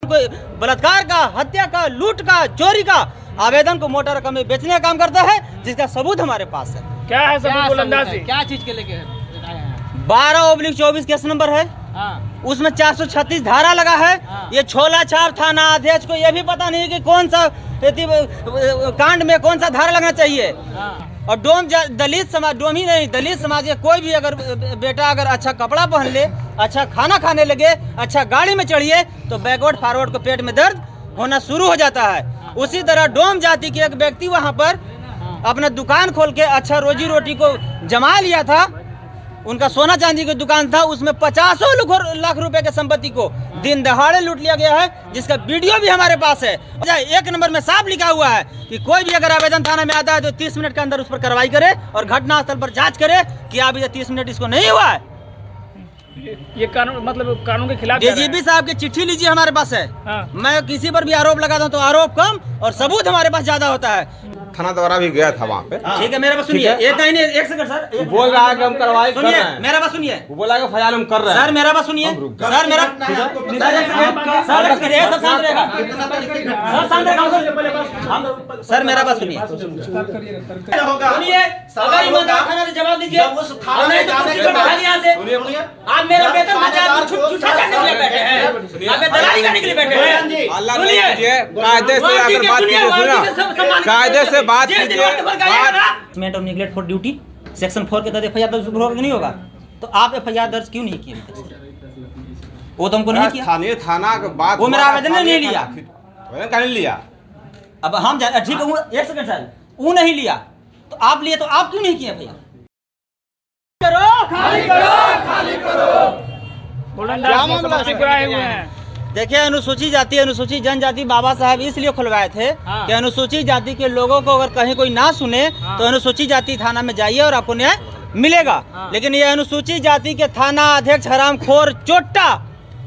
कोई बलात्कार का, हत्या का, लूट का, चोरी का आवेदन को मोटा रकम में बेचने का काम करता है, जिसका सबूत हमारे पास है। क्या है सबूत? अंदाज़ क्या चीज के लेके 12/24 केस नंबर है। उसमें 436 धारा लगा है। ये छोला छाप थाना अध्यक्ष को ये भी पता नहीं कि कौन सा कांड में कौन सा धारा लगना चाहिए। और दलित समाज, डोम ही नहीं, दलित समाज के कोई भी अगर बेटा अगर अच्छा कपड़ा पहन ले, अच्छा खाना खाने लगे, अच्छा गाड़ी में चढ़िए, तो बैकवर्ड फॉरवर्ड को पेट में दर्द होना शुरू हो जाता है। उसी तरह डोम जाति के एक व्यक्ति वहाँ पर अपना दुकान खोल के अच्छा रोजी रोटी को जमा लिया था। उनका सोना चांदी की दुकान था, उसमें 50 लाख रुपए के संपत्ति को दिन दहाड़े लूट लिया गया है, जिसका वीडियो भी हमारे पास है। 1 नंबर में साफ लिखा हुआ है कि कोई भी अगर आवेदन थाना में आता है तो 30 मिनट के अंदर उस पर कार्रवाई करे और घटनास्थल पर जांच करे कि अभी 30 मिनट इसको नहीं हुआ है। ये कानून मतलब कानून के खिलाफ डीजीपी साहब की चिट्ठी लीजिए, हमारे पास है। मैं किसी पर भी आरोप लगाता हूँ तो आरोप कम और सबूत हमारे पास ज्यादा होता है। थाना द्वारा भी गया था वहाँ पे। ठीक है, मेरा बात सुनिए। एक सेकंड सर, बोल रहा है कि हम कार्रवाई कर रहे हैं। मेरा बात सुनिए। वो बोला कि फयाल हम कर रहे हैं। सर मेरा बात सुनिए। सर मेरा सर मेरा बात सुनिए। जवाब दीजिए। आप मेरा वेतन बैठे हैं, करने के लिए बैठे हैं। कायदे से अगर बात कीजिए, सुना कायदे से बात कीजिए। और निगलेक्ट फॉर ड्यूटी सेक्शन 4 के तहत एफआईआर दर्ज नहीं होगा, तो आप एफआईआर दर्ज क्यों नहीं किए? वो तो हमको नहीं किया। थाना के बाद वो मेरा आवेदन नहीं लिया। आवेदन नहीं लिया। अब हम ठीक है, 1 सेकंड सर, वो नहीं लिया तो आप लिए, तो आप क्यों नहीं किए एफआईआर? खाली करो। देखिए, अनुसूचित जाति अनुसूचित जनजाति बाबा साहब इसलिए खुलवाए थे कि अनुसूचित जाति के लोगों को अगर कहीं कोई ना सुने तो अनुसूचित जाति थाना में जाइए और आपको न्याय मिलेगा। लेकिन ये अनुसूचित जाति के थाना अध्यक्ष हरामखोर चोट्टा,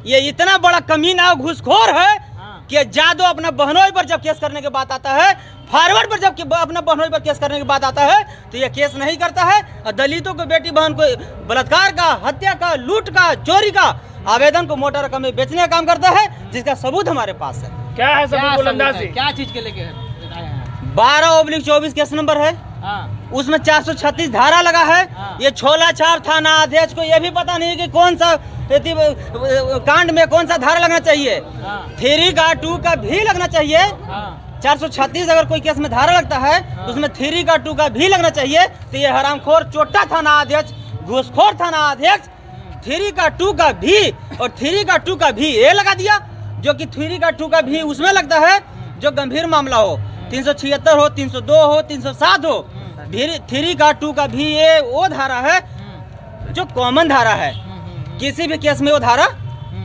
ये इतना बड़ा कमीना और घूसखोर है कि जादू अपना बहनोई पर जब केस करने की बात आता है, फॉरवर्ड पर जब अपना बहनोई पर केस करने की बात आता है तो ये केस नहीं करता है। और दलितों को, बेटी बहन को बलात्कार का, हत्या का, लूट का, चोरी का आवेदन को मोटा रकम में बेचने का काम करता है, जिसका सबूत हमारे पास है। क्या है सबूत? अंदाज़ क्या चीज के लेके 12/24 केस नंबर है। उसमें 436 धारा लगा है। ये छोला छाप थाना अध्यक्ष को ये भी पता नहीं कि कौन सा कांड में कौन सा धारा लगना चाहिए। 3 का 2 का भी लगना चाहिए। 436 अगर कोई केस में धारा लगता है तो उसमें 3 का 2 का भी लगना चाहिए। तो ये हरामखोर चोट्टा थाना अध्यक्ष, घूसखोर थाना अध्यक्ष 3 का 2 का भी और 3 का 2 का भी ये लगा दिया, जो कि 3 का 2 का भी उसमें लगता है जो गंभीर मामला हो, 376 हो, 302 हो, 307 हो। 3 का 2 का भी ये वो धारा है जो कॉमन धारा है। किसी भी केस में वो धारा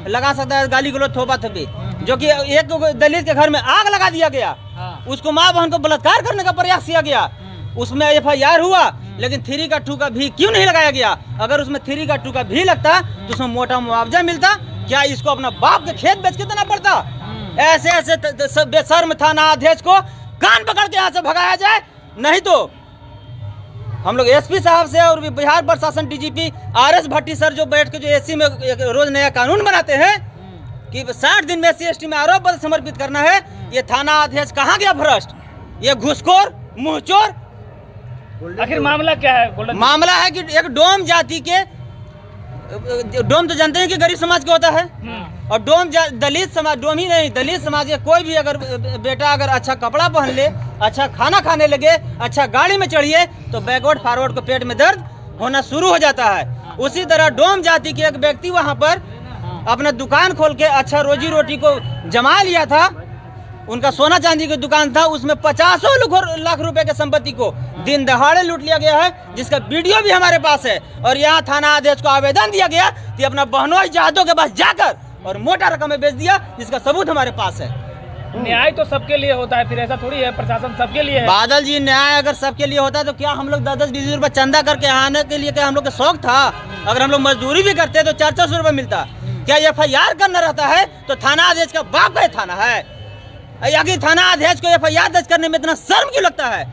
लगा सकता है। गाली गलौज, थोपा थोपी, जो कि एक दलित के घर में आग लगा दिया गया, उसको माँ बहन को बलात्कार करने का प्रयास किया गया, उसमें एफआईआर हुआ, लेकिन 3 का 2 का भी क्यों नहीं लगाया गया? अगर उसमें 3 का 2 का भी लगता तो उसमें मोटा मुआवजा मिलता। क्या इसको अपना बाप के खेत बेच के देना पड़ता? ऐसे ऐसे बेशर्म थाना अध्यक्ष को कान पकड़ के यहाँ से भगाया जाए, नहीं तो हम लोग एसपी साहब से और बिहार प्रशासन डीजीपी RS भट्टी सर जो बैठ के जो एससी में रोज नया कानून बनाते हैं कि 60 दिन में SC/ST में आरोप पत्र समर्पित करना है, ये थाना अध्यक्ष कहाँ गया भ्रष्ट? ये घुसखोर, मुंहचोर। आखिर मामला क्या है? मामला है कि एक डोम जाति के, डोम तो जानते हैं कि गरीब समाज का होता है, और डोम दलित समाज, डोम ही नहीं, दलित समाज के कोई भी अगर बेटा अगर अच्छा कपड़ा पहन ले, अच्छा खाना खाने लगे, अच्छा गाड़ी में चढ़िए, तो बैकवर्ड फॉरवर्ड को पेट में दर्द होना शुरू हो जाता है। उसी तरह डोम जाति के एक व्यक्ति वहाँ पर अपना दुकान खोल के अच्छा रोजी रोटी को जमा लिया था। उनका सोना चांदी की दुकान था, उसमें 50 लाख रुपए के संपत्ति को दिन दहाड़े लूट लिया गया है, जिसका वीडियो भी हमारे पास है। और यहाँ थाना अध्यक्ष को आवेदन दिया गया कि अपना बहनोई जादों के पास जाकर और मोटा रकम में बेच दिया, जिसका सबूत हमारे पास है। न्याय तो सबके लिए होता है, फिर ऐसा थोड़ी है प्रशासन सबके लिए है। बादल जी, न्याय अगर सबके लिए होता है तो क्या हम लोग 10-20 रुपए चंदा करके आने के लिए क्या हम लोग का शौक था? अगर हम लोग मजदूरी भी करते तो 400 रुपए मिलता। क्या एफआईआर करना रहता है तो थाना अध्यक्ष का बाप का थाना है? आखिर थाना अध्यक्ष को एफआईआर दर्ज करने में इतना शर्म क्यों लगता है?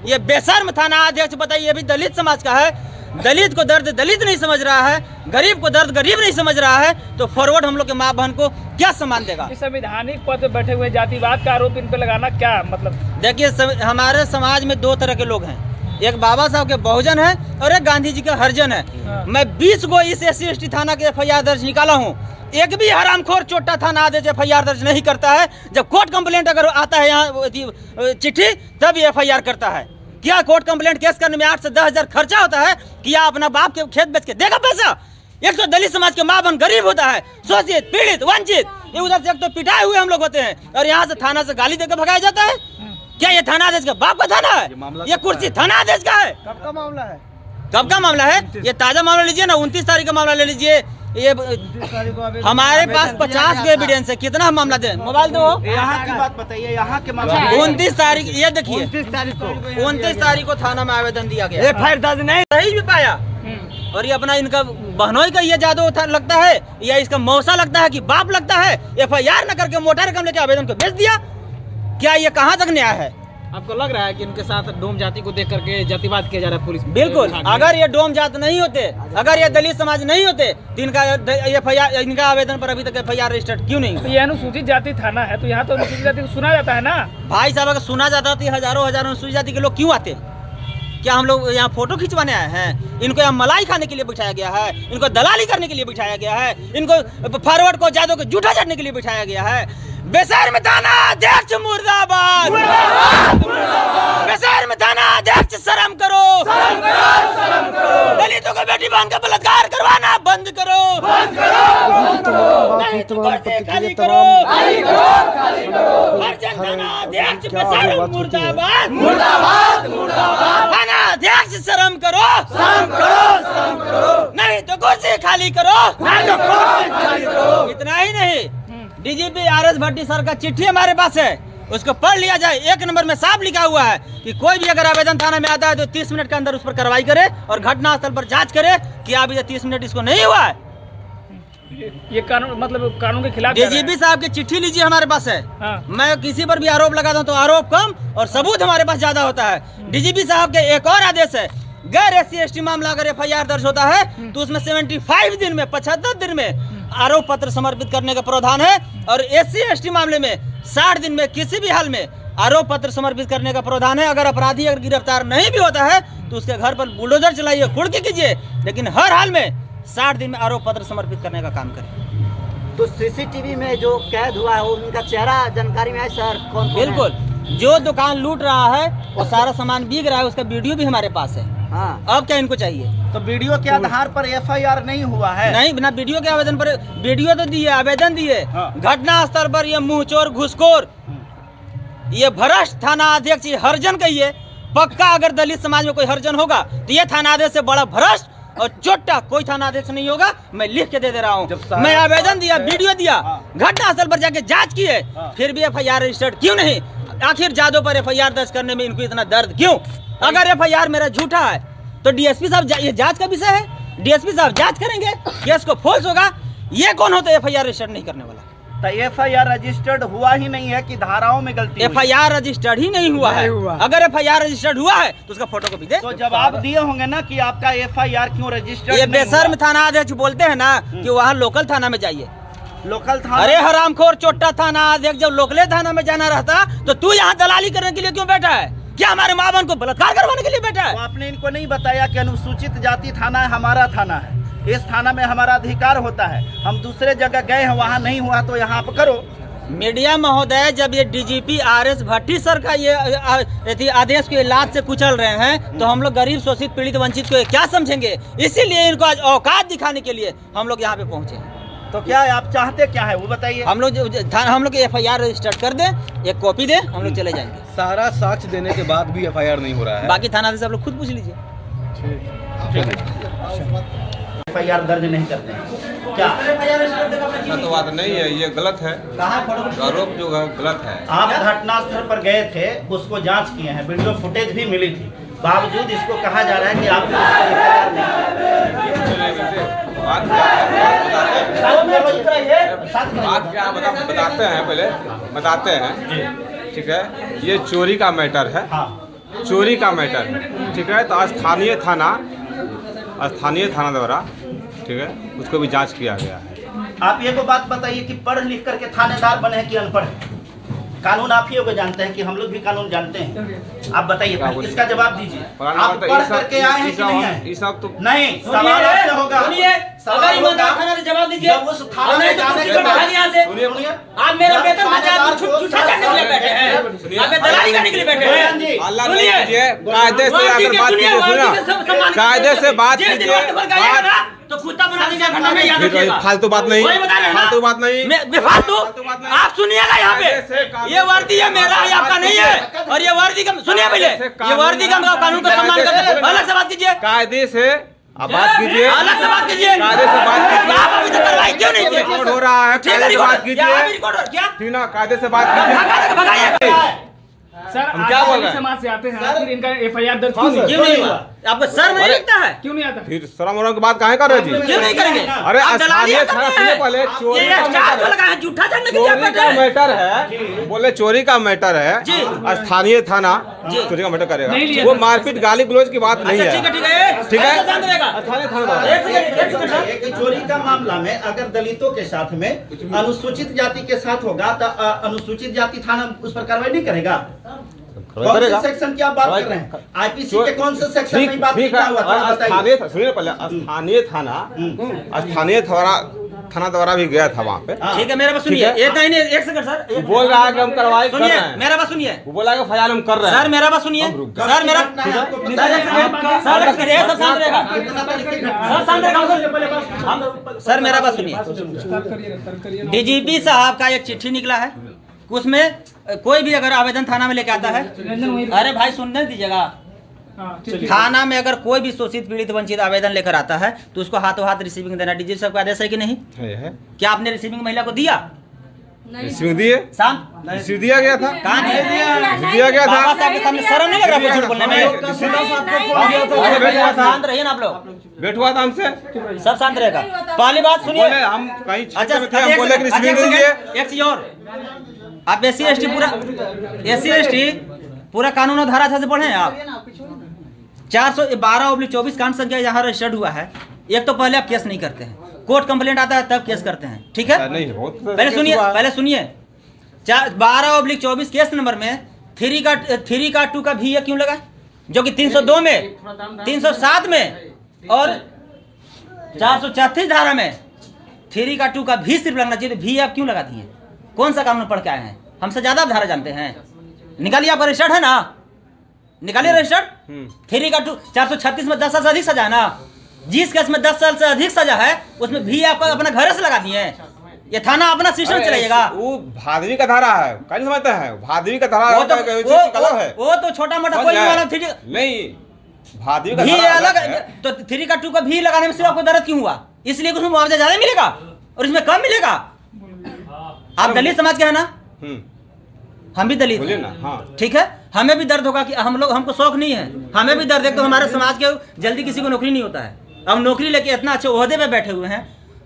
ये बेशर्म थाना अध्यक्ष, बताइए, ये भी दलित समाज का है। दलित को दर्द दलित नहीं समझ रहा है, गरीब को दर्द गरीब नहीं समझ रहा है, तो फॉरवर्ड हम लोग के माँ बहन को क्या सम्मान देगा? इस संवैधानिक पद पे बैठे हुए जातिवाद का आरोप इन पे लगाना क्या मतलब? देखिए, हमारे समाज में दो तरह के लोग हैं, एक बाबा साहब के बहुजन है और एक गांधी जी का हरिजन है। मैं 20 गो इस SC/ST थाना के FIR दर्ज निकाला हूँ, एक भी हरामखोर चोटा थाना आदेश FIR दर्ज नहीं करता है। जब कोर्ट कंप्लेंट अगर आता है यहाँ चिट्ठी, तब ये FIR करता है। क्या कोर्ट कंप्लेंट केस करने में 8 से 10 हजार खर्चा होता है? क्या अपना बाप के खेत बेच के देगा पैसा? एक तो दलित समाज के माँ बहन गरीब होता है, शोषित, पीड़ित, वंचित, ये उधर से एक तो पिटाए हुए हम लोग होते हैं, और यहाँ से थाना से गाली देकर भगाया जाता है। क्या ये थाना आदेश का बाप का थाना है? ये कुर्सी थाना आदेश का है? कब का मामला है? कब का मामला है? ये ताजा मामला लीजिए ना, 29 तारीख का मामला ले लीजिए। ये हमारे पास 50 के एविडेंस है, कितना हम मामला दें? मोबाइल दो। यहाँ की बात बताइए, यहाँ के मामला 29 तारीख, ये देखिए 29 तारीख को थाना में आवेदन दिया गया, FIR दर्ज नहीं, सही भी पाया। और ये अपना इनका बहनोई का ये जादू लगता है या इसका मौसा लगता है कि बाप लगता है, FIR न करके मोटा रकम लेके आवेदन को भेज दिया। क्या ये कहाँ तक न्याय है? आपको लग रहा है कि इनके साथ डोम जाति को देख करके जातिवाद किया जा रहा है पुलिस? बिल्कुल, अगर ये डोम जात नहीं होते, अगर ये दलित समाज नहीं होते, तो इनका आवेदन पर अभी तक FIR रजिस्टर्ड क्यों नहीं? तो ये अनुसूचित जाति थाना है, तो यहाँ तो अनुसूचित जाति को सुना जाता है ना भाई साहब। अगर सुना जाता तो हजारों अनुसूचित जाति के लोग क्यों आते? क्या हम लोग यहाँ फोटो खिंचवाने आए हैं? इनको यहाँ मलाई खाने के लिए बिठाया गया है, इनको दलाली करने के लिए बिठाया गया है, इनको फॉरवर्ड को जादू को झूठा चढ़ने के लिए बिठाया गया है। बेशर्म थाना अध्यक्ष मुर्दाबाद, बेशर्म थाना अध्यक्ष शर्म करो, दलितों को बेटी बहन का बलात्कार करवाना बंद करो, नहीं तो खाली करो, थाना अध्यक्ष बेशर्म मुर्दाबाद, थाना अध्यक्ष शर्म करो, नहीं तो कुर्सी खाली करो। इतना ही नहीं, DGP RS भट्टी सर का चिट्ठी हमारे पास है, उसको पढ़ लिया जाए। 1 नंबर में साफ लिखा हुआ है कि कोई भी अगर आवेदन थाना में आता है तो 30 मिनट के अंदर उस पर कार्रवाई करे और घटनास्थल पर जांच करे कि अभी 30 मिनट इसको नहीं हुआ है। ये कानून मतलब कानून के खिलाफ DGP साहब की चिट्ठी लीजिए, हमारे पास है। मैं किसी पर भी आरोप लगाता हूँ तो आरोप कम और सबूत हमारे पास ज्यादा होता है। DGP साहब के एक और आदेश है, गैर SC/ST मामला अगर FIR दर्ज होता है तो उसमें 75 दिन में, 75 दिन में आरोप पत्र समर्पित करने का प्रावधान है, और SC/ST मामले में 60 दिन में किसी भी हाल में आरोप पत्र समर्पित करने का प्रावधान है। अगर अपराधी अगर गिरफ्तार नहीं भी होता है तो उसके घर पर बुलडोजर चलाइए, कुर्की कीजिए, लेकिन हर हाल में 60 दिन में आरोप पत्र समर्पित करने का काम करें। तो CCTV में जो कैद हुआ है उनका चेहरा जानकारी में है सर? कौन? बिल्कुल, जो दुकान लूट रहा है वो सारा सामान बिक रहा है, उसका वीडियो भी हमारे पास है। हाँ। अब क्या इनको चाहिए? तो वीडियो के आधार पर FIR नहीं हुआ है? नहीं, बिना वीडियो के आवेदन पर, वीडियो तो दिए, आवेदन दिए। घटना स्थल पर ये मुंहचोर, घुसखोर, ये भ्रष्ट थाना अध्यक्ष, ये हरिजन कहिए, पक्का अगर दलित समाज में कोई हरिजन होगा तो ये थाना अध्यक्ष से बड़ा भ्रष्ट और चोटा कोई थाना अध्यक्ष नहीं होगा। मैं लिख के दे रहा हूँ, मैं आवेदन दिया, वीडियो दिया, घटना स्थल पर जाके जांच की है, फिर भी FIR रजिस्टर्ड क्यों नहीं? आखिर जादव पर FIR दर्ज करने में इनको इतना दर्द क्यों? अगर FIR मेरा झूठा है तो DSP साहब, ये जांच का विषय है, DSP साहब जांच करेंगे, केस को फॉल्स होगा। ये कौन होता है FIR रजिस्टर्ड नहीं करने वाला? तो FIR रजिस्टर्ड हुआ ही नहीं है कि धाराओं में गलती? FIR रजिस्टर्ड ही नहीं हुआ है। अगर FIR रजिस्टर्ड हुआ है तो उसका फोटो कॉपी दे। तो जवाब दिए होंगे ना कि आपका FIR क्यों रजिस्टर्ड? ये बेशर्म थाना अध्यक्ष बोलते हैं ना कि वहाँ लोकल थाना में जाइए। लोकल थाना? अरे हरामखोर चोट्टा थाना अध्यक्ष, जब लोकले थाना में जाना रहता तो तू यहाँ दलाली करने के लिए क्यों बैठा है? क्या हमारे माँ बहन को बलात्कार करवाने के लिए बैठा है? तो आपने इनको नहीं बताया कि अनुसूचित जाति थाना हमारा थाना है, इस थाना में हमारा अधिकार होता है, हम दूसरे जगह गए हैं, वहाँ नहीं हुआ तो यहाँ पर करो। मीडिया महोदय, जब ये DGP RS भट्टी सर का ये आदेश को लात से कुचल रहे हैं तो हम लोग गरीब, शोषित, पीड़ित, वंचित को क्या समझेंगे? इसीलिए इनको आज औकात दिखाने के लिए हम लोग यहाँ पे पहुँचे। तो क्या आप चाहते क्या है वो बताइए? हम लोग FIR रजिस्टर्ड कर दें, एक कॉपी दें, हम लोग चले जाएंगे। सारा साक्ष्य देने के बाद भी FIR नहीं हो रहा है। बाकी थाना से आप लोग खुद पूछ लीजिए। FIR दर्ज नहीं करते हैं क्या? ऐसा तो बात नहीं है, ये गलत है, आरोप जो है गलत है। आप घटनास्थल पर गए थे, उसको जांच किए हैं, वीडियो फुटेज भी मिली थी, बावजूद इसको कहा जा रहा है कि आपने बात क्या बताते हैं, पहले बताते हैं, ठीक है? ये चोरी का मैटर है, चोरी का मैटर है, ठीक है? तो स्थानीय थाना स्थानीय थाना द्वारा, ठीक है, उसको भी जांच किया गया है। आप ये को बात बताइए कि पढ़ लिख करके थानेदार बने हैं कि अनपढ़? कानून आप ही होगे जानते हैं कि हम लोग भी कानून जानते हैं? आप बताइए, इसका जवाब दीजिए। आप पढ़ करके आए हैं कि नहीं आए? नहीं, सवाल आपसे होगा। सवाल होगा, जवाब दीजिए। जब उस थाने में जाने के बाद आप मेरा वेतन झूठा करने के लिए बैठे हैं, आप दलाली करने के लिए बैठे हैं। अल्लाह नहीं कीजिए, कायदे से अगर बात कीजिए, सुनिए, कायदे से बात कीजिए, तो कुत्ता बना देगा घटना में, याद रखिएगा। फालतू बात नहीं, फालतू बात नहीं, बेफालतू आप सुनिएगा। यहाँ पे ये वर्दी है मेरा, ये आपका नहीं है। और ये वर्दी का सुनिए पहले, ये वर्दी का कानून का सम्मान करते हैं। अलग से बात कीजिए, कायदे से आप बात कीजिए, अलग से बात कीजिए, कायदे से बात कीजिए। आप अभी तक कार्रवाई क्यों नहीं की? रिकॉर्ड हो रहा है, कायदे से बात कीजिए, क्या ठीक ना, कायदे से बात कीजिए। सर हम क्या बोल रहे हैं? समाज से आते हैं, फिर इनका FIR दर्ज क्यों नहीं हुआ? आपको शर्म नहीं लगता है? क्यों नहीं आता? फिर शर्म वरम की बात काहे कर रहे जी? क्यों नहीं करेंगे? अरे आप दलाली स्थानीय करते थाना हैं। सुनिए पहले, चोरी ये का स्टार मैटर लगा है, है, झूठा करने के लिए चोरी बैठे का हैं। मैटर है, बोले चोरी का मैटर है, जी। स्थानीय थाना जी। चोरी का मैटर नहीं करेगा, लिया वो था। मारपीट गाली गलौज की बात नहीं अच्छा, है। ठीक है, ठीक है, ठीक है? ऐसा शांत रहेगा। स्थानीय थाना द्वारा। एक सेकंड सर। एक चोरी का मामला में अगर दलितों के साथ में अनुसूचित जाति के साथ होगा तो अनुसूचित जाति थाना उस पर कार्रवाई नहीं करेगा। कौन से सेक्शन की आप बात कर रहे हैं? IPC के कौन से सेक्शन में बात क्या हुआ था बताइए। सुनिए पहले, स्थानीय थाना द्वारा भी गया था वहाँ पे। ठीक है, मेरा बात सुनिए। एक नहीं, एक सेकंड सर। वो बोल रहा है कि हम कार्रवाई कर रहे सुनिए, हैं, मेरा बात सुनिए। वो बोला कि FIR हम कर रहे हैं। सर मेरा बात सुनिए, सर मेरा सब शांत रहेगा, सब शांत रहेगा। सर मेरा बात सुनिए। DGP साहब का एक चिट्ठी निकला है, उसमें कोई भी अगर आवेदन थाना में लेके आता है, अरे भाई सुनने दीजिएगा, थाना में अगर कोई भी शोषित पीड़ित वंचित आवेदन लेकर आता है तो उसको हाथों हाथ रिसीविंग देना। DGP साहब का आदेश है कि नहीं? है। क्या आपने रिसीविंग महिला को दिया? रिसीविंग दिए, शाम रिसीव दिया गया था, कहाँ दिया गया था। बाबा साहब के सामने शर्म नहीं लग रहा कुछ झूठ बोलने में? शांत रहिए ना आप लोग, बैठुआ था हमसे, सब शांत रहेगा। पहली बात सुनिए, बोले हम कहीं अच्छा क्षेत्र में थे, हम बोले कि रिसीविंग एक दीजिए। सेकंड, एक चीज और, आप SC ST पूरा कानून और धारा से पढ़े हैं आप? 412/24 कांड संख्या यहाँ रजिस्टर्ड हुआ है। एक तो पहले आप केस नहीं करते हैं, कोर्ट कंप्लेंट आता है तब केस करते हैं, ठीक है? नहीं, पहले सुनिए 12/24 केस नंबर में 3 का 2 का भी क्यों लगा, जो कि 302 में, 307 में और 434 धारा में 3 का 2 का भी सिर्फ लगना चाहिए, तो भी आप क्यों लगाती हैं? कौन सा कानून पढ़ के आए हैं? हमसे ज्यादा आप धारा जानते हैं। निकालिए, आपका रजिस्टर्ड है ना, निकालिए रजिस्टर्ड। 3 का 2 436 में 10 साल से अधिक सजा है ना, जिस केस में 10 साल से अधिक सजा है उसमें भी आपका अपना घर से लगा दिए। ये थाना अपना सिस्टम चलाइएगा। वो भादवी का धारा है, क्या समझता है? भादवी का धारा वो तो है, वो तो छोटा मोटा कोई वाला नहीं, भादवी का भी धारा अलग है। तो 3 का 2 का भी लगाने में सिर्फ आपको दर्द क्यों हुआ? इसलिए उसमें मुआवजा ज्यादा मिलेगा और इसमें कम मिलेगा। आप दलित समाज के है ना, हम भी दलित बोलिए ना। हाँ, ठीक है, हमें भी दर्द होगा कि हमको शौक नहीं है, हमें भी दर्द है। तो हमारे समाज के जल्दी किसी को नौकरी नहीं होता है, अब नौकरी लेके इतना अच्छे ओहदे पे बैठे हुए हैं।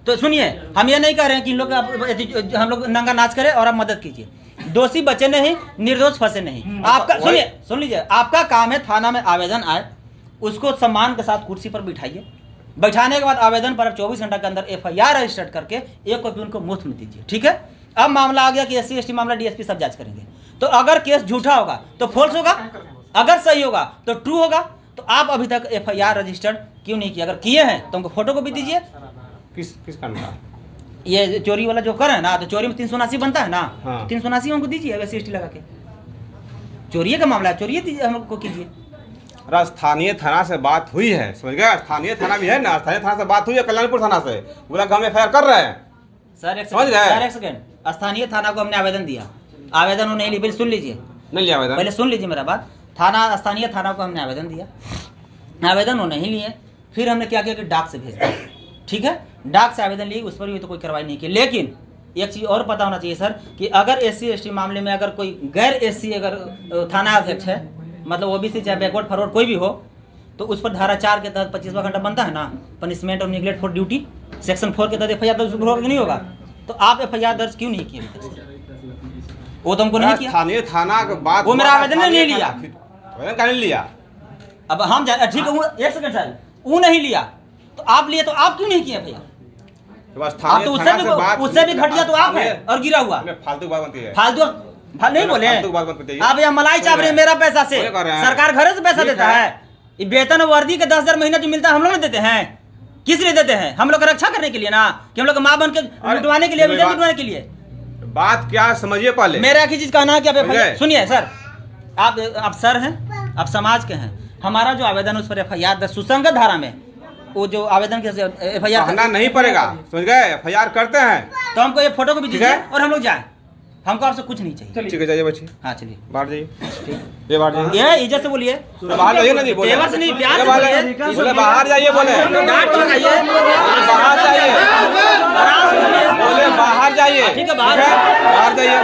तो सुनिए, हम ये नहीं कह रहे हैं कि इन लोग हम लोग नंगा नाच करें और आप मदद कीजिए। दोषी बचे नहीं, निर्दोष फंसे नहीं। आपका सुनिए, सुन लीजिए, आपका काम है थाना में आवेदन आए उसको सम्मान के साथ कुर्सी पर बिठाइए। बैठाने के बाद आवेदन पर आप 24 घंटा के अंदर FIR रजिस्टर्ड करके एक कॉपी उनको मुफ्त में दीजिए, ठीक है? अब मामला आ गया कि SC ST मामला DSP सब जांच करेंगे। तो अगर केस झूठा होगा तो फॉल्स होगा, अगर सही होगा तो ट्रू होगा। तो आप अभी तक FIR रजिस्टर्ड क्यों नहीं किया? अगर किए हैं तो हमको फोटो को भी दीजिए। किस कांड का? ये चोरी वाला जो कर है ना, तो चोरी में 379 बनता है ना, हाँ। 379 हमको दीजिए SC ST लगा के। चोरी का मामला है, चोरी दीजिए हमको कीजिए। स्थानीय थाना से बात हुई है, समझ गए? स्थानीय थाना भी है ना, स्थानीय थाना से बात हुई है, कल्याणपुर थाना से, बोला कि हम FIR कर रहे हैं। सर एक समझ गए? सर एक सेकंड, स्थानीय थाना को हमने आवेदन दिया, आवेदन वो नहीं ली। सुन लीजिए, नहीं लिया आवेदन, पहले सुन लीजिए मेरा बात। स्थानीय थाना को हमने आवेदन दिया, आवेदन वो नहीं लिए। फिर हमने क्या किया कि डाक से भेज दिया, ठीक है? डाक से आवेदन ली, उस पर भी तो कोई कार्रवाई नहीं की। लेकिन एक चीज़ और पता होना चाहिए सर कि अगर SC ST मामले में अगर कोई गैर SC अगर थाना अध्यक्ष है, मतलब OBC चाहे बैकवर्ड फॉरवर्ड कोई भी हो, तो उस पर धारा 4 के तहत 25वां घंटा बनता है ना, पनिशमेंट और निगलेक्ट फॉर ड्यूटी, सेक्शन 4 के तहत FIR दर्ज होगा कि नहीं होगा? तो आप FIR दर्ज क्यों नहीं किए? वो तो हमको नहीं किया। स्थानीय थाना के बाद वो मेरा आवेदन नहीं लिया, आवेदन का नहीं लिया। अब हम ठीक है, एक सेकंड सर, वो नहीं लिया, तो आप लिए तो आप क्यों नहीं किए भैया? बस आप स्थानीय तो थाना से बात उससे भी घटिया तो आप है और गिरा हुआ फालतू बात बनती है। फालतू नहीं बोले फालतू बात बनती है। आप यहाँ मलाई चाप रहे हैं मेरा पैसा से, बोले कर रहे हैं। सरकार घर से पैसा ठीक देता है। ये वेतन वर्दी के 10,000 महीना जो मिलता है हम लोग देते हैं, किस लिए देते हैं? हम लोग का रक्षा करने के लिए ना, कि हम लोग माँ बन के लुटवाने के लिए, विजय लुटवाने के लिए। बात क्या समझिए पहले। मेरा एक ही चीज कहना है कि विजय। सुनिए सर, आप सर हैं, आप समाज के हैं। हमारा जो आवेदन उस पर FIR सुसंगत धारा में वो जो आवेदन के FIR कहना नहीं पड़ेगा, समझ गए? FIR करते हैं तो हमको ये फोटो को भी ठीक दीजिए है? और हम लोग जाए। हमको आपसे कुछ नहीं चाहिए। ठीक है, जाइए बच्चे, हाँ चलिए बाहर जाइए, ये बाहर जाइए, ये इज्जत से बोलिए, बाहर जाइए ना जी, बोले तेवर से नहीं, प्यार से बोले बोलिए। बोले बाहर जाइए, बोले डांट तो लगाइए, बाहर जाइए, आराम से बोलिए। बोले बाहर जाइए, ठीक है, बाहर बाहर जाइए,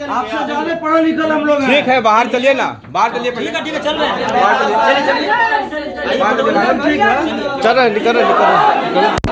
आपसे ज्यादा पढ़ा लिखा हम लोग हैं। ठीक है, बाहर चलिए ना, बाहर चलिए, ठीक है चल रहे हैं। बाहर चलिए, चलिए बाहर चलिए, चल रहे, निकल रहे, निकल रहे।